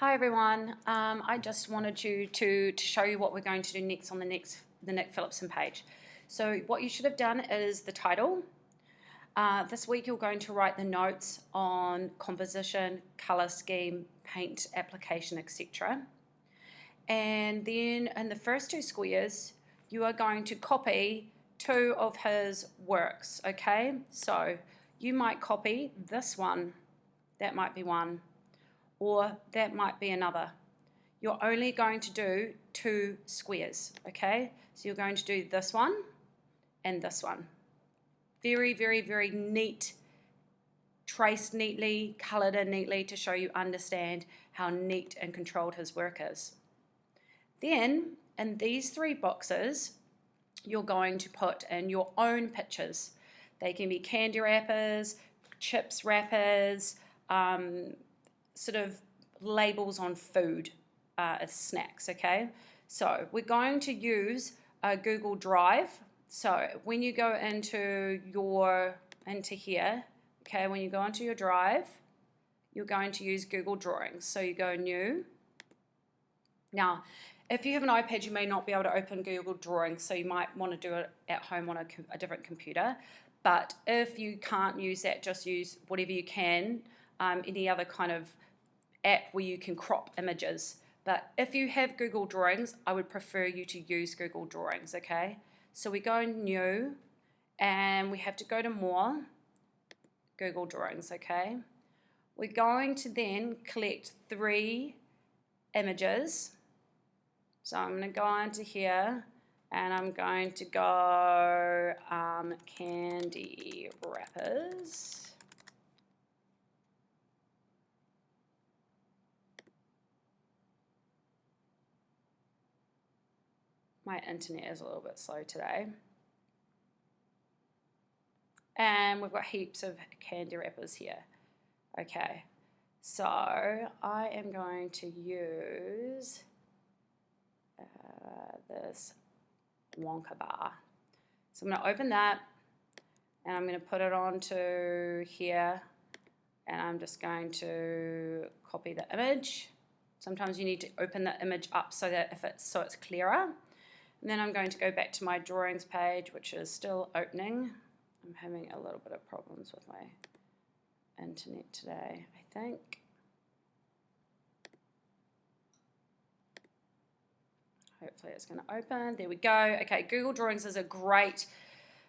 Hi everyone, I just wanted to show you what we're going to do next on the Nick Phillipson page. So what you should have done is the title. This week you're going to write the notes on composition, color scheme, paint application, etc. And then in the first two squares you are going to copy two of his works, okay? So you might copy this one, that might be one, or that might be another. You're only going to do two squares, okay? So you're going to do this one and this one. Very, very, very neat, traced neatly, colored in neatly to show you understand how neat and controlled his work is. Then, in these three boxes, you're going to put in your own pictures. They can be candy wrappers, chips wrappers, sort of labels on food as snacks, okay? So we're going to use Google Drive. So when you go into here, okay, when you go into your Drive, you're going to use Google Drawings. So you go New. Now, if you have an iPad, you may not be able to open Google Drawings, so you might want to do it at home on a different computer. But if you can't use that, just use whatever you can, any other kind of app where you can crop images. But if you have Google Drawings, I would prefer you to use Google Drawings, okay? So we go New, and we have to go to More, Google Drawings, okay? We're going to then collect three images. So I'm going to go into here, and I'm going to go candy wrappers. My internet is a little bit slow today. And we've got heaps of candy wrappers here. Okay, so I am going to use this Wonka bar. So I'm going to open that, and I'm going to put it onto here, and I'm just going to copy the image. Sometimes you need to open the image up so it's clearer. And then I'm going to go back to my drawings page, which is still opening. I'm having a little bit of problems with my internet today, I think. Hopefully it's going to open. There we go. Okay, Google Drawings is a great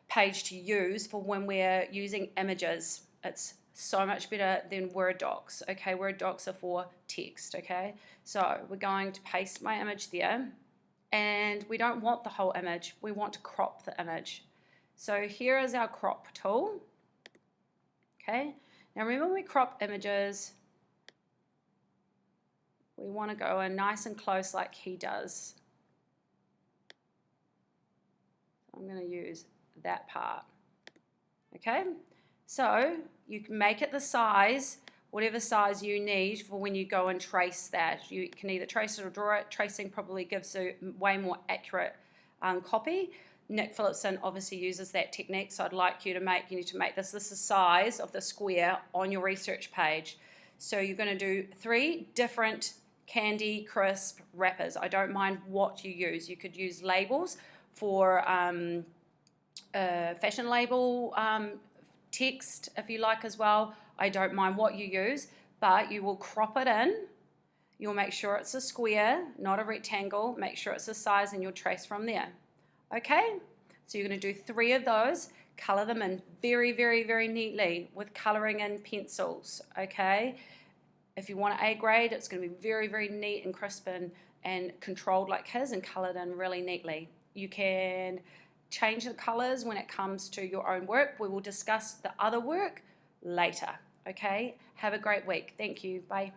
page to use for when we're using images. It's so much better than Word docs. Okay, Word docs are for text, okay? So we're going to paste my image there. And we don't want the whole image, we want to crop the image. So here is our crop tool. Okay, now remember when we crop images, we want to go in nice and close like he does. I'm going to use that part. Okay, so you can make it the size, whatever size you need for when you go and trace that. You can either trace it or draw it. Tracing probably gives a way more accurate copy. Nick Phillipson obviously uses that technique, so I'd like you need to make this the size of the square on your research page. So you're going to do three different candy crisp wrappers. I don't mind what you use. You could use labels for fashion label text if you like as well. I don't mind what you use, but you will crop it in. You'll make sure it's a square, not a rectangle. Make sure it's a size, and you'll trace from there. Okay? So you're going to do three of those. Color them in very, very, very neatly with coloring in pencils. Okay? If you want an A grade, it's going to be very, very neat and crisp and controlled like his and colored in really neatly. You can change the colors when it comes to your own work. We will discuss the other work later. Okay? Have a great week. Thank you. Bye.